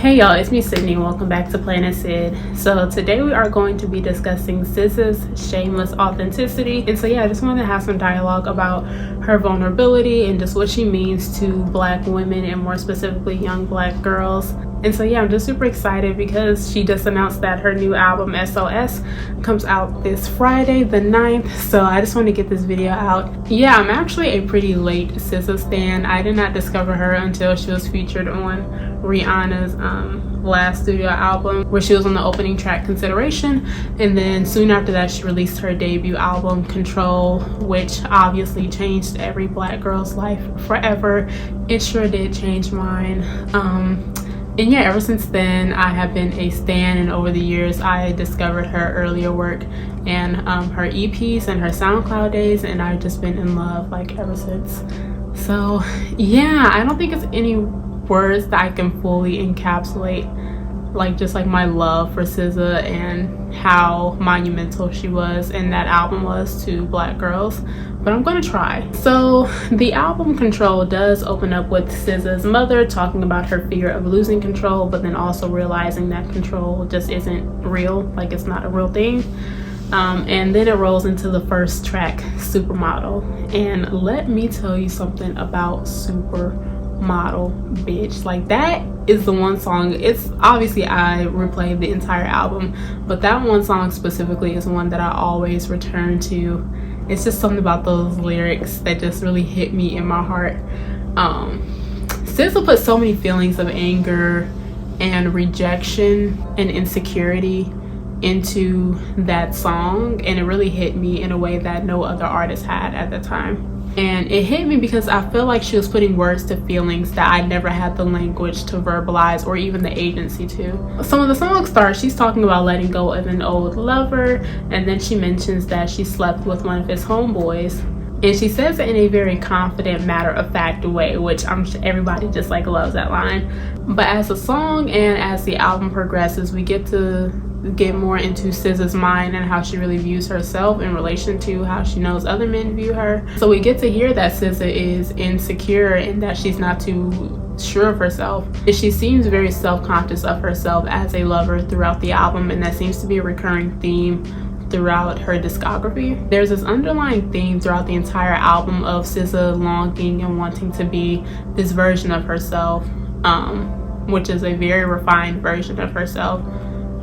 Hey y'all, it's me Sydney. Welcome back to Planet Syd. So today we are going to be discussing SZA's Shameless authenticity. And so yeah, I just wanted to have some dialogue about her vulnerability and just what she means to Black women and more specifically young Black girls. And so yeah, I'm just super excited because she just announced that her new album S.O.S comes out this Friday the 9th. So I just want to get this video out. Yeah, I'm actually a pretty late SZA stan. I did not discover her until she was featured on Rihanna's last studio album, where she was on the opening track Consideration, and then soon after that she released her debut album Control, which obviously changed every Black girl's life forever. It sure did change mine. And yeah, ever since then I have been a stan, and over the years I discovered her earlier work and her EPs and her SoundCloud days, and I've just been in love like ever since. So yeah, I don't think it's any words that I can fully encapsulate like my love for SZA and how monumental she was and that album was to Black girls, but I'm gonna try. So the album Control does open up with SZA's mother talking about her fear of losing control, but then also realizing that control just isn't real, like it's not a real thing. And then it rolls into the first track, Supermodel, and let me tell you something about Supermodel, bitch. Like, that is the one song. It's obviously I replayed the entire album, but that one song specifically is one that I always return to. It's just something about those lyrics that just really hit me in my heart. SZA put so many feelings of anger and rejection and insecurity into that song, and it really hit me in a way that no other artist had at the time. And it hit me because I feel like she was putting words to feelings that I never had the language to verbalize or even the agency to. Some of the song starts, she's talking about letting go of an old lover, and then she mentions that she slept with one of his homeboys. And she says it in a very confident, matter-of-fact way, which I'm sure everybody just like loves that line. But as the song and as the album progresses, we get to get more into SZA's mind and how she really views herself in relation to how she knows other men view her. So we get to hear that SZA is insecure and that she's not too sure of herself. And she seems very self-conscious of herself as a lover throughout the album, and that seems to be a recurring theme throughout her discography. There's this underlying theme throughout the entire album of SZA longing and wanting to be this version of herself, which is a very refined version of herself,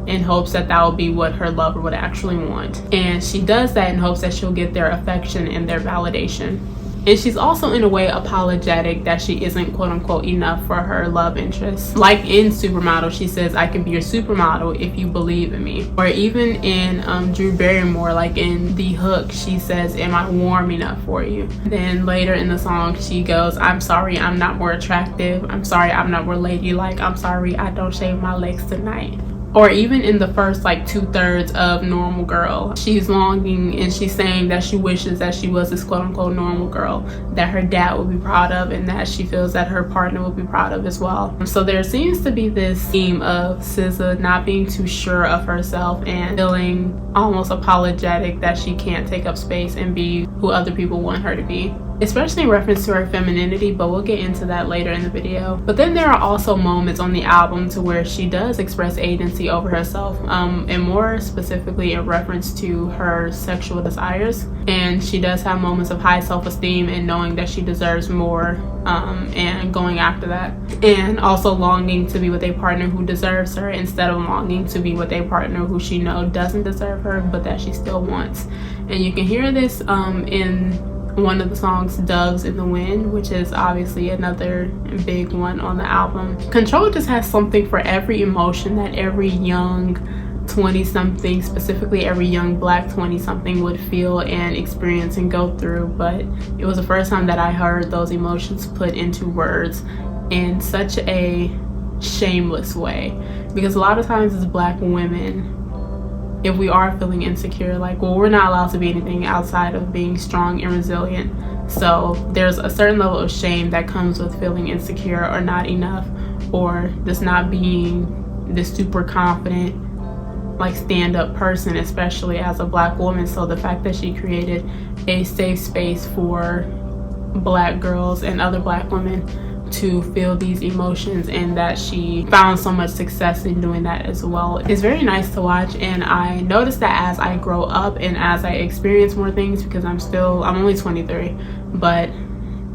in hopes that that will be what her lover would actually want. And she does that in hopes that she'll get their affection and their validation. And she's also in a way apologetic that she isn't quote unquote enough for her love interest. Like in Supermodel, she says, "I can be your supermodel if you believe in me." Or even in Drew Barrymore, like in the hook, she says, "Am I warm enough for you?" Then later in the song she goes, "I'm sorry I'm not more attractive. I'm sorry I'm not more ladylike. I'm sorry I don't shave my legs tonight." Or even in the first like 2/3 of Normal Girl, she's longing and she's saying that she wishes that she was this quote-unquote normal girl that her dad would be proud of and that she feels that her partner would be proud of as well. So there seems to be this theme of SZA not being too sure of herself and feeling almost apologetic that she can't take up space and be who other people want her to be, especially in reference to her femininity, but we'll get into that later in the video. But then there are also moments on the album to where she does express agency over herself, and more specifically in reference to her sexual desires. And she does have moments of high self-esteem and knowing that she deserves more, and going after that, and also longing to be with a partner who deserves her instead of longing to be with a partner who she knows doesn't deserve her but that she still wants. And you can hear this in one of the songs, Doves in the Wind, which is obviously another big one on the album. Control just has something for every emotion that every young 20-something, specifically every young Black 20-something would feel and experience and go through. But it was the first time that I heard those emotions put into words in such a shameless way, because a lot of times as Black women, if we are feeling insecure, like, well, we're not allowed to be anything outside of being strong and resilient. So there's a certain level of shame that comes with feeling insecure or not enough, or just not being this super confident, like, stand-up person, especially as a Black woman. So the fact that she created a safe space for Black girls and other Black women to feel these emotions, and that she found so much success in doing that as well. It's very nice to watch, and I noticed that as I grow up and as I experience more things, because I'm only 23, but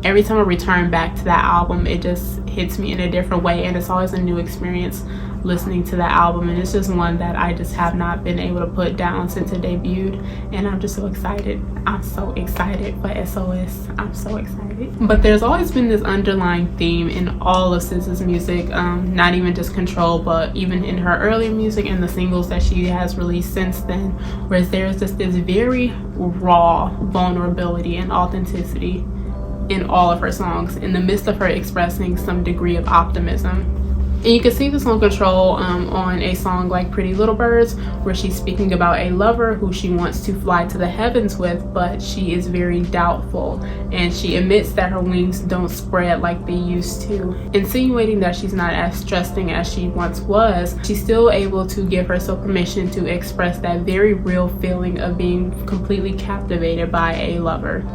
every time I return back to that album, it just hits me in a different way, and it's always a new experience listening to that album. And it's just one that I just have not been able to put down since it debuted, and I'm just so excited. I'm so excited for S.O.S. I'm so excited. But there's always been this underlying theme in all of SZA's music, not even just Control, but even in her earlier music and the singles that she has released since then, whereas there's just this very raw vulnerability and authenticity in all of her songs, in the midst of her expressing some degree of optimism. And you can see this on Control on a song like Pretty Little Birds, where she's speaking about a lover who she wants to fly to the heavens with, but she is very doubtful, and she admits that her wings don't spread like they used to, insinuating that she's not as trusting as she once was. She's still able to give herself permission to express that very real feeling of being completely captivated by a lover.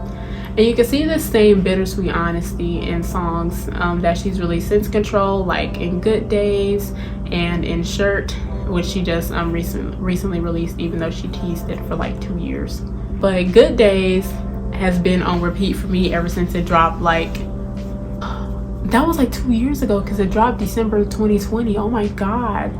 And you can see this same bittersweet honesty in songs that she's released since Control, like in Good Days and in Shirt, which she just recently released, even though she teased it for like 2 years. But Good Days has been on repeat for me ever since it dropped. Like, that was like 2 years ago, because it dropped December 2020. Oh my god,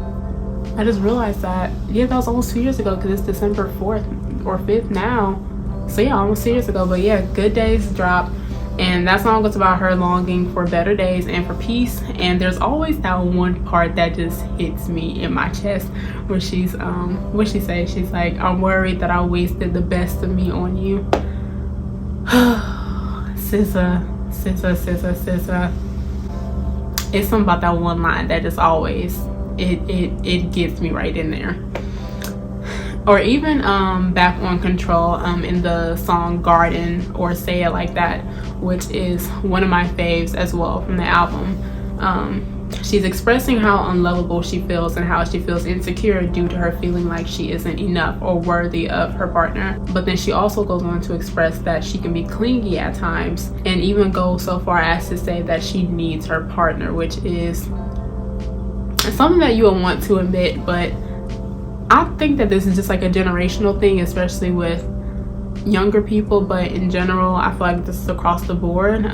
I just realized that. Yeah, that was almost 2 years ago, because it's December 4th or 5th now. So yeah, almost 2 years ago. But yeah, Good Days dropped, and that song was about her longing for better days and for peace. And there's always that one part that just hits me in my chest, where she's what she says, she's like, I'm worried that I wasted the best of me on you. SZA, SZA, SZA, SZA. It's something about that one line that just always it gets me right in there. Or even back on Control, in the song Garden, or Say It Like That, which is one of my faves as well from the album. She's expressing how unlovable she feels and how she feels insecure due to her feeling like she isn't enough or worthy of her partner. But then she also goes on to express that she can be clingy at times, and even go so far as to say that she needs her partner, which is something that you will want to admit, but I think that this is just like a generational thing, especially with younger people, but in general, I feel like this is across the board.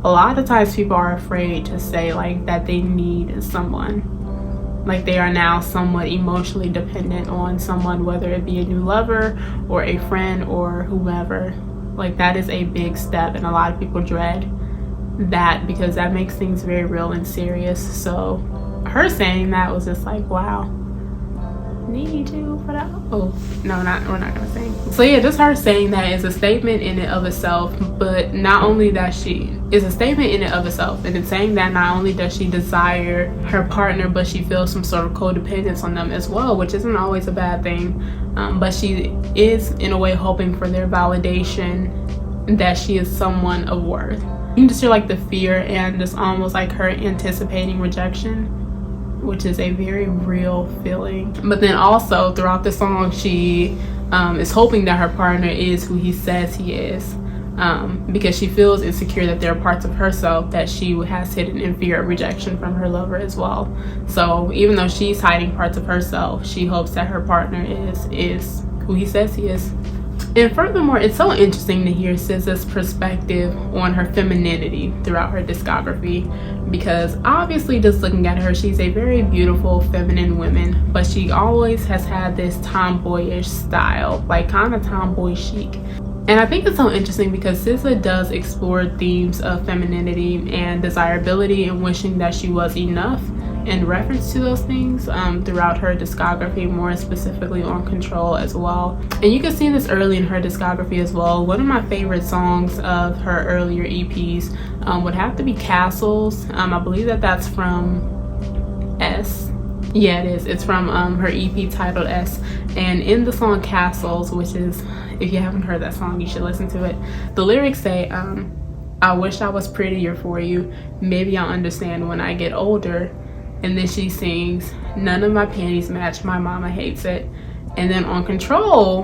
A lot of times people are afraid to say like that they need someone, like they are now somewhat emotionally dependent on someone, whether it be a new lover or a friend or whomever. Like, that is a big step, and a lot of people dread that because that makes things very real and serious. So her saying that was just like, wow, need you for that. Oh no, we're not gonna sing. So yeah, just her saying that is a statement in and of itself. But not only that, she is a statement in and of itself, and it's saying that not only does she desire her partner, but she feels some sort of codependence on them as well, which isn't always a bad thing. But she is in a way hoping for their validation, that she is someone of worth. You can just hear like the fear and just almost like her anticipating rejection, which is a very real feeling. But then also throughout the song, she is hoping that her partner is who he says he is, because she feels insecure that there are parts of herself that she has hidden in fear of rejection from her lover as well. So even though she's hiding parts of herself, she hopes that her partner is who he says he is. And furthermore, it's so interesting to hear SZA's perspective on her femininity throughout her discography, because obviously just looking at her, she's a very beautiful feminine woman, but she always has had this tomboyish style, like kind of tomboy chic. And I think it's so interesting because SZA does explore themes of femininity and desirability and wishing that she was enough in reference to those things throughout her discography, more specifically on Control as well. And you can see this early in her discography as well. One of my favorite songs of her earlier EPs would have to be Castles. I believe that that's from S. Yeah, it is. It's from her EP titled S. And in the song Castles, which is, if you haven't heard that song, you should listen to it. The lyrics say, I wish I was prettier for you. Maybe I'll understand when I get older. And then she sings, none of my panties match, my mama hates it. And then on Control,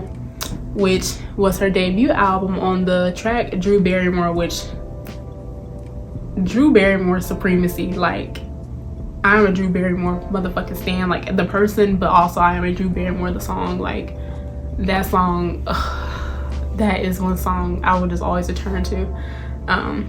which was her debut album, on the track Drew Barrymore, which Drew Barrymore supremacy. Like, I'm a Drew Barrymore motherfucking stan, like the person, but also I am a Drew Barrymore the song. Like, that song, that is one song I would just always return to.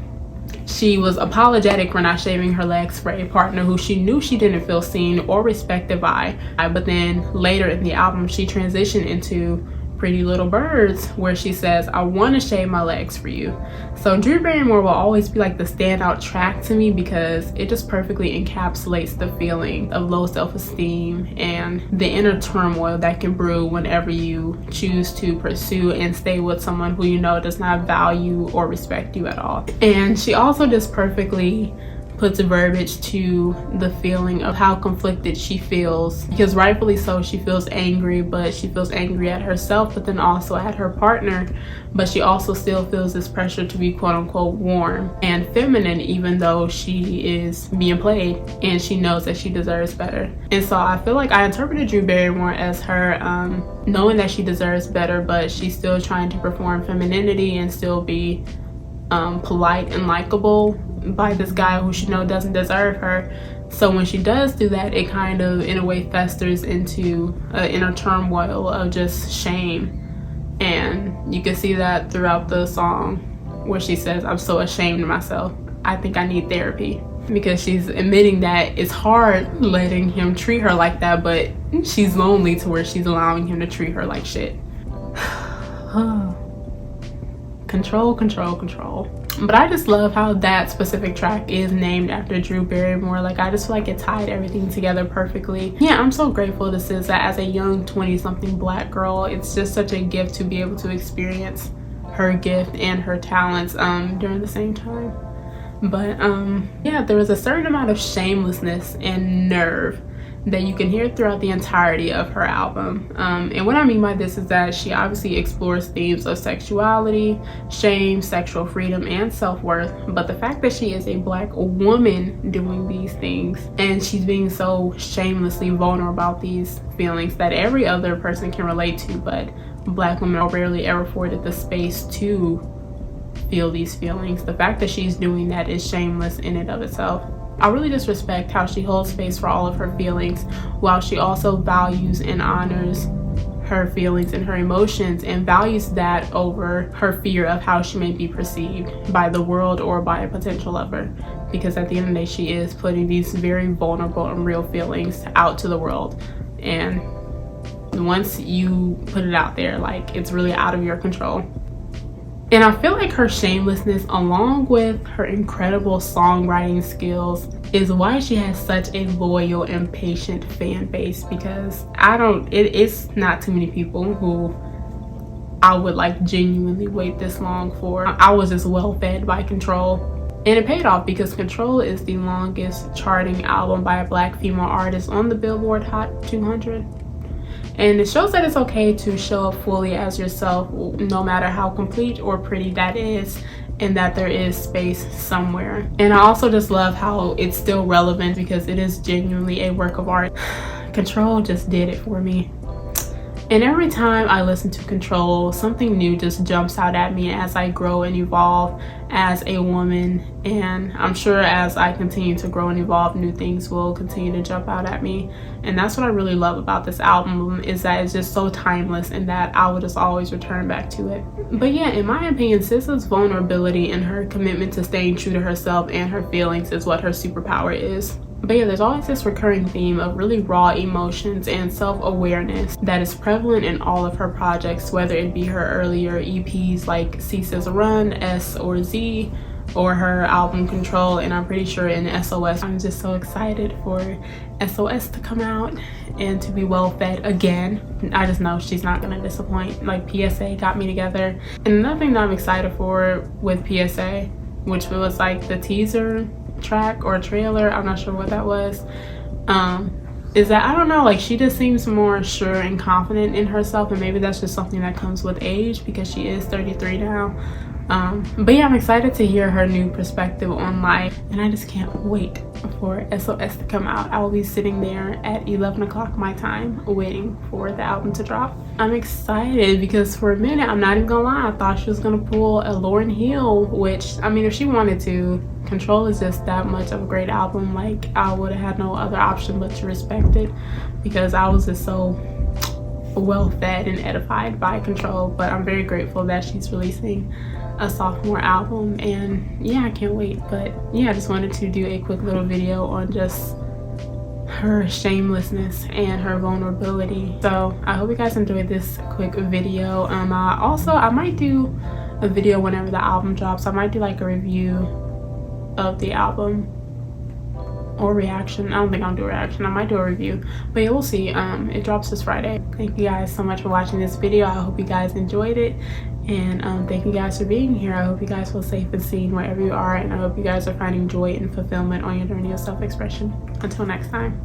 She was apologetic for not shaving her legs for a partner who she knew she didn't feel seen or respected by. But then later in the album, she transitioned into Pretty Little Birds, where she says, I want to shave my legs for you. So Drew Barrymore will always be like the standout track to me because it just perfectly encapsulates the feeling of low self-esteem and the inner turmoil that can brew whenever you choose to pursue and stay with someone who you know does not value or respect you at all. And she also just perfectly puts verbiage to the feeling of how conflicted she feels, because rightfully so, she feels angry, but she feels angry at herself, but then also at her partner. But she also still feels this pressure to be quote unquote warm and feminine, even though she is being played and she knows that she deserves better. And so I feel like I interpreted Drew Barrymore as her knowing that she deserves better, but she's still trying to perform femininity and still be polite and likable by this guy who she know doesn't deserve her. So when she does do that, it kind of in a way festers into an inner turmoil of just shame. And you can see that throughout the song where she says, I'm so ashamed of myself, I think I need therapy, because she's admitting that it's hard letting him treat her like that, but she's lonely to where she's allowing him to treat her like shit. Control, control, control. But I just love how that specific track is named after Drew Barrymore. Like, I just feel like it tied everything together perfectly. Yeah, I'm so grateful to SZA as a young 20-something black girl. It's just such a gift to be able to experience her gift and her talents during the same time. But yeah, there was a certain amount of shamelessness and nerve that you can hear throughout the entirety of her album. And what I mean by this is that she obviously explores themes of sexuality, shame, sexual freedom, and self-worth. But the fact that she is a black woman doing these things, and she's being so shamelessly vulnerable about these feelings that every other person can relate to, but black women are rarely ever afforded the space to feel these feelings. The fact that she's doing that is shameless in and of itself. I really just respect how she holds space for all of her feelings, while she also values and honors her feelings and her emotions, and values that over her fear of how she may be perceived by the world or by a potential lover. Because at the end of the day, she is putting these very vulnerable and real feelings out to the world. And once you put it out there, like, it's really out of your control. And I feel like her shamelessness, along with her incredible songwriting skills, is why she has such a loyal and patient fan base, because it's not too many people who I would like genuinely wait this long for. I was just well fed by Control, and it paid off, because Control is the longest charting album by a black female artist on the Billboard Hot 200. And it shows that it's okay to show up fully as yourself, no matter how complete or pretty that is, and that there is space somewhere. And I also just love how it's still relevant, because it is genuinely a work of art. Control just did it for me. And every time I listen to Control, something new just jumps out at me as I grow and evolve as a woman. And I'm sure as I continue to grow and evolve, new things will continue to jump out at me. And that's what I really love about this album, is that it's just so timeless, and that I will just always return back to it. But yeah, in my opinion, SZA's vulnerability and her commitment to staying true to herself and her feelings is what her superpower is. But yeah, there's always this recurring theme of really raw emotions and self-awareness that is prevalent in all of her projects, whether it be her earlier EPs like C SZA Run, S or Z, or her album Control, and I'm pretty sure in S.o.s. I'm just so excited for S.o.s. to come out and to be well fed again. I just know she's not gonna disappoint. Like, PSA got me together. And another thing that I'm excited for with PSA, which was like the teaser track or trailer, I'm not sure what that was, is that, I don't know, like, she just seems more sure and confident in herself, and maybe that's just something that comes with age, because she is 33 now. But yeah, I'm excited to hear her new perspective on life, and I just can't wait for S.o.s. to come out. I will be sitting there at 11 o'clock my time waiting for the album to drop. I'm excited because for a minute, I'm not even gonna lie, I thought she was gonna pull a Lauryn Hill, which, I mean, if she wanted to, Control is just that much of a great album. Like, I would have had no other option but to respect it, because I was just so well fed and edified by Control. But I'm very grateful that she's releasing a sophomore album, and yeah, I can't wait. But yeah, I just wanted to do a quick little video on just her shamelessness and her vulnerability. So I hope you guys enjoyed this quick video. I might do a video whenever the album drops. I might do like a review of the album or reaction. I don't think I'll do a reaction. I might do a review, but yeah, we'll see. It drops this Friday. Thank you guys so much for watching this video. I hope you guys enjoyed it, and thank you guys for being here. I hope you guys feel safe and seen wherever you are, and I hope you guys are finding joy and fulfillment on your journey of self-expression. Until next time.